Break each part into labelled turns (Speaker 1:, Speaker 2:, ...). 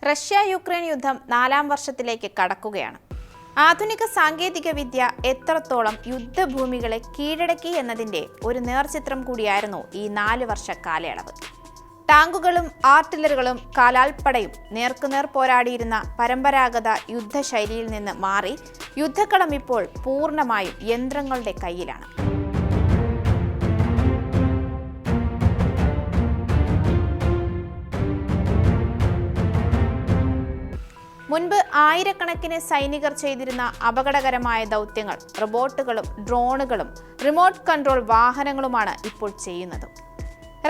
Speaker 1: Russia Ukraine യുദ്ധം 4ാം വർഷത്തിലേക്ക് കടക്കുകയാണ്. ആധുനിക സാങ്കേതിക വിദ്യ എത്രത്തോളം യുദ്ധഭൂമികളെ കീഴടക്കി എന്നതിൻ്റെ ഒരു നേർചിത്രം കൂടിയായിരുന്നു ഈ 4 വർഷ കാലയളവ്. ടാങ്കുകളും ആർട്ടിലറികളും കാലാൾപ്പടയും നേർക്കുനേർ പോരാടിയിരുന്ന പരമ്പരാഗത യുദ്ധശൈലിയിൽ നിന്ന് മാറി യുദ്ധക്കളം ഇപ്പോൾ പൂർണ്ണമായും യന്ത്രങ്ങളുടെ കയ്യിലാണ്. മുൻപ് ആയിരക്കണക്കിന് സൈനികർ ചെയ്തിരുന്ന അപകടകരമായ ദൗത്യങ്ങൾ റോബോട്ടുകളും ഡ്രോണുകളും റിമോട്ട് കൺട്രോൾ വാഹനങ്ങളുമാണ് ഇപ്പോൾ ചെയ്യുന്നത്.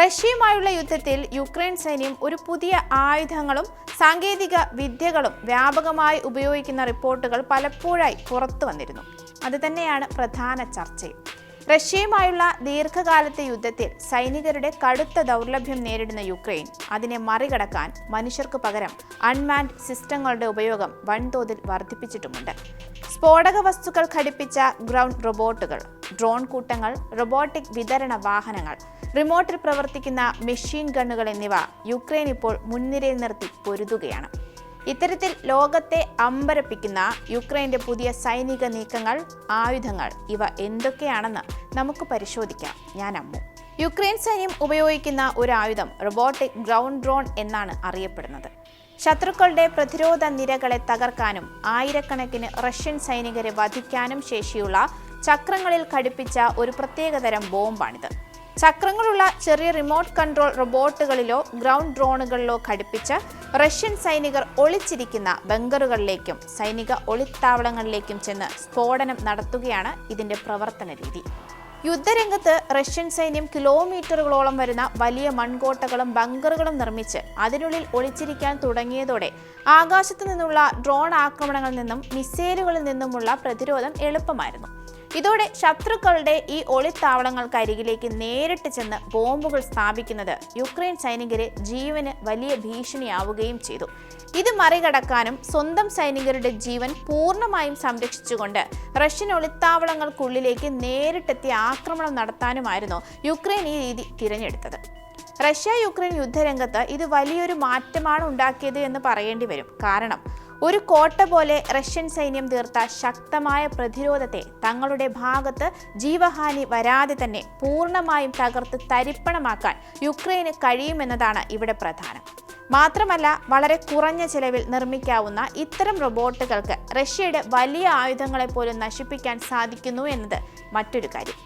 Speaker 1: റഷ്യയുമായുള്ള യുദ്ധത്തിൽ യുക്രൈൻ സൈന്യം ഒരു പുതിയ ആയുധങ്ങളും സാങ്കേതിക വിദ്യകളും വ്യാപകമായി ഉപയോഗിക്കുന്ന റിപ്പോർട്ടുകൾ പലപ്പോഴായി പുറത്തു വന്നിരുന്നു. അതുതന്നെയാണ് പ്രധാന ചർച്ചയും. റഷ്യയുമായുള്ള ദീർഘകാലത്തെ യുദ്ധത്തിൽ സൈനികരുടെ കടുത്ത ദൗർലഭ്യം നേരിടുന്ന യുക്രൈൻ അതിനെ മറികടക്കാൻ മനുഷ്യർക്ക് പകരം അൺമാൻഡ് സിസ്റ്റങ്ങളുടെ ഉപയോഗം വൻതോതിൽ വർദ്ധിപ്പിച്ചിട്ടുമുണ്ട്. സ്ഫോടക വസ്തുക്കൾ ഘടിപ്പിച്ച ഗ്രൗണ്ട് റോബോട്ടുകൾ, ഡ്രോൺ കൂട്ടങ്ങൾ, റോബോട്ടിക് വിതരണ വാഹനങ്ങൾ, റിമോട്ടിൽ പ്രവർത്തിക്കുന്ന മെഷീൻ ഗണ്ണുകൾ എന്നിവ യുക്രൈൻ ഇപ്പോൾ മുൻനിരയിൽ നിർത്തി പൊരുതുകയാണ്. ഇത്തരത്തിൽ ലോകത്തെ അമ്പരപ്പിക്കുന്ന യുക്രൈന്റെ പുതിയ സൈനിക നീക്കങ്ങൾ, ആയുധങ്ങൾ ഇവ എന്തൊക്കെയാണെന്ന് നമുക്ക് പരിശോധിക്കാം. ഞാൻ അമ്മു. യുക്രൈൻ സൈന്യം ഉപയോഗിക്കുന്ന ഒരു ആയുധം റോബോട്ടിക് ഗ്രൗണ്ട് ഡ്രോൺ എന്നാണ് അറിയപ്പെടുന്നത്. ശത്രുക്കളുടെ പ്രതിരോധ നിരകളെ തകർക്കാനും ആയിരക്കണക്കിന് റഷ്യൻ സൈനികരെ വധിക്കാനും ശേഷിയുള്ള ചക്രങ്ങളിൽ ഘടിപ്പിച്ച ഒരു പ്രത്യേകതരം ബോംബാണിത്. ചക്രങ്ങളുള്ള ചെറിയ റിമോട്ട് കൺട്രോൾ റോബോട്ടുകളിലോ ഗ്രൗണ്ട് ഡ്രോണുകളിലോ ഘടിപ്പിച്ച് റഷ്യൻ സൈനികർ ഒളിച്ചിരിക്കുന്ന ബങ്കറുകളിലേക്കും സൈനിക ഒളിത്താവളങ്ങളിലേക്കും ചെന്ന് സ്ഫോടനം നടത്തുകയാണ് ഇതിന്റെ പ്രവർത്തന രീതി. യുദ്ധരംഗത്ത് റഷ്യൻ സൈന്യം കിലോമീറ്ററുകളോളം വരുന്ന വലിയ മൺകോട്ടകളും ബങ്കറുകളും നിർമ്മിച്ച് അതിനുള്ളിൽ ഒളിച്ചിരിക്കാൻ തുടങ്ങിയതോടെ ആകാശത്തു നിന്നുള്ള ഡ്രോൺ ആക്രമണങ്ങളിൽ നിന്നും മിസൈലുകളിൽ നിന്നുമുള്ള പ്രതിരോധം എളുപ്പമായിരുന്നു. ഇതോടെ ശത്രുക്കളുടെ ഈ ഒളിത്താവളങ്ങൾക്കരികിലേക്ക് നേരിട്ട് ചെന്ന് ബോംബുകൾ സ്ഥാപിക്കുന്നത് യുക്രൈൻ സൈനികരെ ജീവന് വലിയ ഭീഷണിയാവുകയും ചെയ്തു. ഇത് മറികടക്കാനും സ്വന്തം സൈനികരുടെ ജീവൻ പൂർണ്ണമായും സംരക്ഷിച്ചുകൊണ്ട് റഷ്യൻ ഒളിത്താവളങ്ങൾക്കുള്ളിലേക്ക് നേരിട്ടെത്തി ആക്രമണം നടത്താനുമായിരുന്നു യുക്രൈൻ ഈ രീതി തിരഞ്ഞെടുത്തത്. റഷ്യ യുക്രൈൻ യുദ്ധരംഗത്ത് ഇത് വലിയൊരു മാറ്റമാണ് ഉണ്ടാക്കിയത് എന്ന് പറയേണ്ടി വരും. കാരണം ഒരു കോട്ട പോലെ റഷ്യൻ സൈന്യം തീർത്ത ശക്തമായ പ്രതിരോധത്തെ തങ്ങളുടെ ഭാഗത്ത് ജീവഹാനി വരാതെ തന്നെ പൂർണ്ണമായും തകർത്ത് തരിപ്പണമാക്കാൻ യുക്രൈന് കഴിയുമെന്നതാണ് ഇവിടെ പ്രധാനം. മാത്രമല്ല, വളരെ കുറഞ്ഞ ചിലവിൽ നിർമ്മിക്കാവുന്ന ഇത്തരം റോബോട്ടുകൾക്ക് റഷ്യയുടെ വലിയ ആയുധങ്ങളെപ്പോലും നശിപ്പിക്കാൻ സാധിക്കുന്നു എന്നത് മറ്റൊരു കാര്യം.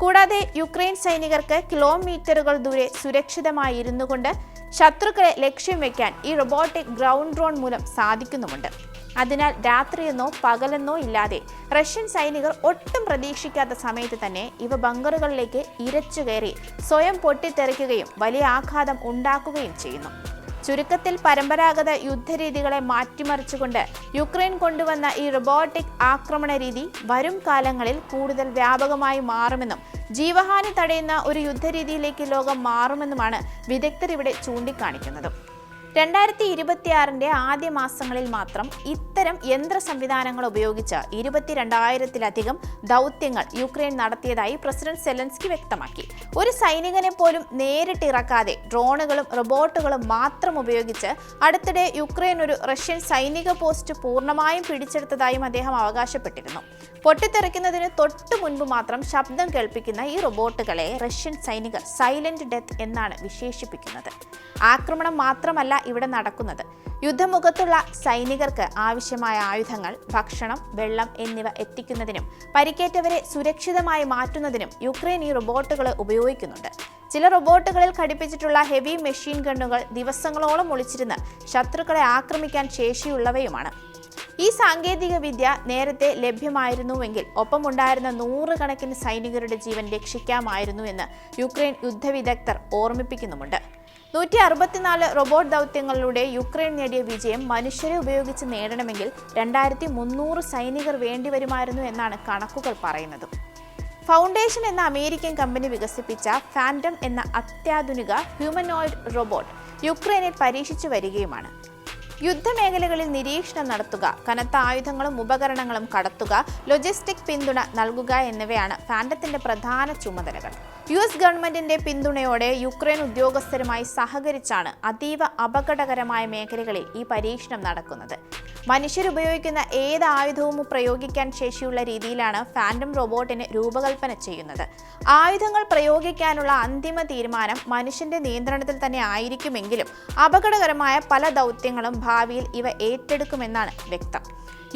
Speaker 1: കൂടാതെ യുക്രൈൻ സൈനികർക്ക് കിലോമീറ്ററുകൾ ദൂരെ സുരക്ഷിതമായി ഇരുന്നു കൊണ്ട് ശത്രുക്കളെ ലക്ഷ്യം വെക്കാൻ ഈ റോബോട്ടിക് ഗ്രൗണ്ട് ഡ്രോൺ മൂലം സാധിക്കുന്നുമുണ്ട്. അതിനാൽ രാത്രിയെന്നോ പകലെന്നോ ഇല്ലാതെ റഷ്യൻ സൈനികർ ഒട്ടും പ്രതീക്ഷിക്കാത്ത സമയത്ത് തന്നെ ഇവ ബങ്കറുകളിലേക്ക് ഇരച്ചു കയറി സ്വയം പൊട്ടിത്തെറിക്കുകയും വലിയ ആഘാതം ഉണ്ടാക്കുകയും ചെയ്യുന്നു. ചുരുക്കത്തിൽ പരമ്പരാഗത യുദ്ധരീതികളെ മാറ്റിമറിച്ചുകൊണ്ട് യുക്രൈൻ കൊണ്ടുവന്ന ഈ റോബോട്ടിക് ആക്രമണ രീതി വരും കാലങ്ങളിൽ കൂടുതൽ വ്യാപകമായി മാറുമെന്നും ജീവഹാനി തടയുന്ന ഒരു യുദ്ധരീതിയിലേക്ക് ലോകം മാറുമെന്നുമാണ് വിദഗ്ധർ ഇവിടെ ചൂണ്ടിക്കാണിക്കുന്നത്. 2026 ആദ്യ മാസങ്ങളിൽ മാത്രം ഇത്തരം യന്ത്ര സംവിധാനങ്ങൾ ഉപയോഗിച്ച് 22,000-ലധികം ദൗത്യങ്ങൾ യുക്രൈൻ നടത്തിയതായി പ്രസിഡന്റ് സെലൻസ്കി വ്യക്തമാക്കി. ഒരു സൈനികനെ പോലും നേരിട്ട് ഇറക്കാതെ ഡ്രോണുകളും റോബോട്ടുകളും മാത്രം ഉപയോഗിച്ച് അടുത്തിടെ യുക്രൈൻ ഒരു റഷ്യൻ സൈനിക പോസ്റ്റ് പൂർണ്ണമായും പിടിച്ചെടുത്തതായും അദ്ദേഹം അവകാശപ്പെട്ടിരുന്നു. പൊട്ടിത്തെറിക്കുന്നതിന് തൊട്ടു മുൻപ് മാത്രം ശബ്ദം കേൾപ്പിക്കുന്ന ഈ റോബോട്ടുകളെ റഷ്യൻ സൈനികർ സൈലന്റ് ഡെത്ത് എന്നാണ് വിശേഷിപ്പിക്കുന്നത്. ആക്രമണം മാത്രമല്ല ഇവിടെ നടക്കുന്നത്. യുദ്ധമുഖത്തുള്ള സൈനികർക്ക് ആവശ്യമായ ആയുധങ്ങൾ, ഭക്ഷണം, വെള്ളം എന്നിവ എത്തിക്കുന്നതിനും പരിക്കേറ്റവരെ സുരക്ഷിതമായി മാറ്റുന്നതിനും യുക്രൈൻ ഈ റോബോട്ടുകളെ ഉപയോഗിക്കുന്നുണ്ട്. ചില റോബോട്ടുകളിൽ ഘടിപ്പിച്ചിട്ടുള്ള ഹെവി മെഷീൻ ഗണ്ണുകൾ ദിവസങ്ങളോളം ഒളിച്ചിരുന്ന് ശത്രുക്കളെ ആക്രമിക്കാൻ ശേഷിയുള്ളവയുമാണ്. ഈ സാങ്കേതിക വിദ്യ നേരത്തെ ലഭ്യമായിരുന്നുവെങ്കിൽ ഒപ്പമുണ്ടായിരുന്ന 100 കണക്കിന് സൈനികരുടെ ജീവൻ രക്ഷിക്കാമായിരുന്നു എന്ന് യുക്രൈൻ യുദ്ധവിദഗ്ധർ ഓർമ്മിപ്പിക്കുന്നുമുണ്ട്. 164 റോബോട്ട് ദൗത്യങ്ങളിലൂടെ യുക്രൈൻ നേടിയ വിജയം മനുഷ്യരെ ഉപയോഗിച്ച് നേടണമെങ്കിൽ 2300 സൈനികർ വേണ്ടിവരുമായിരുന്നു എന്നാണ് കണക്കുകൾ പറയുന്നത്. ഫൗണ്ടേഷൻ എന്ന അമേരിക്കൻ കമ്പനി വികസിപ്പിച്ച ഫാൻറ്റം എന്ന അത്യാധുനിക ഹ്യൂമനോയിഡ് റോബോട്ട് യുക്രൈനിൽ പരീക്ഷിച്ചു വരികയുമാണ്. യുദ്ധമേഖലകളിൽ നിരീക്ഷണം നടത്തുക, കനത്ത ആയുധങ്ങളും ഉപകരണങ്ങളും കടത്തുക, ലോജിസ്റ്റിക് പിന്തുണ നൽകുക എന്നിവയാണ് ഫാൻറ്റത്തിന്റെ പ്രധാന ചുമതലകൾ. US ഗവൺമെന്റിന്റെ പിന്തുണയോടെ യുക്രൈൻ ഉദ്യോഗസ്ഥരുമായി സഹകരിച്ചാണ് അതീവ അപകടകരമായ മേഖലകളിൽ ഈ പരീക്ഷണം നടക്കുന്നത്. മനുഷ്യരുപയോഗിക്കുന്ന ഏത് ആയുധവും പ്രയോഗിക്കാൻ ശേഷിയുള്ള രീതിയിലാണ് ഫാൻറ്റം റോബോട്ടിനെ രൂപകൽപ്പന ചെയ്യുന്നത്. ആയുധങ്ങൾ പ്രയോഗിക്കാനുള്ള അന്തിമ തീരുമാനം മനുഷ്യന്റെ നിയന്ത്രണത്തിൽ തന്നെ ആയിരിക്കുമെങ്കിലും അപകടകരമായ പല ദൗത്യങ്ങളും ഭാവിയിൽ ഇവ ഏറ്റെടുക്കുമെന്നാണ് വ്യക്തം.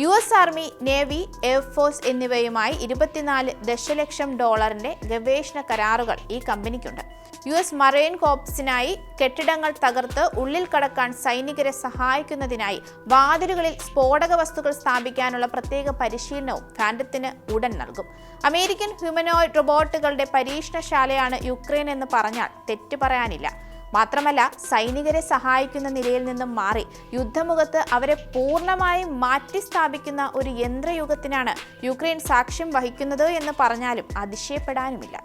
Speaker 1: US ആർമി, നേവി, എയർഫോഴ്സ് എന്നിവയുമായി $24 ദശലക്ഷം ഗവേഷണ കരാറുകൾ ഈ കമ്പനിക്കുണ്ട്. US മറൈൻ കോർപ്സിനായി കെട്ടിടങ്ങൾ തകർത്ത് ഉള്ളിൽ കടക്കാൻ സൈനികരെ സഹായിക്കുന്നതിനായി വാതിലുകളിൽ സ്ഫോടക വസ്തുക്കൾ സ്ഥാപിക്കാനുള്ള പ്രത്യേക പരിശീലനവും ഫാൻറ്റത്തിന് ഉടൻ നൽകും. അമേരിക്കൻ ഹ്യൂമനോയിഡ് റോബോട്ടുകളുടെ പരീക്ഷണശാലയാണ് യുക്രൈൻ എന്ന് പറഞ്ഞാൽ തെറ്റു പറയാനില്ല. മാത്രമല്ല, സൈനികരെ സഹായിക്കുന്ന നിലയിൽ നിന്നും മാറി യുദ്ധമുഖത്ത് അവരെ പൂർണ്ണമായും മാറ്റി സ്ഥാപിക്കുന്ന ഒരു യന്ത്രയുഗത്തിനാണ് യുക്രൈൻ സാക്ഷ്യം വഹിക്കുന്നത് എന്ന് പറഞ്ഞാലും അതിശയപ്പെടാനുമില്ല.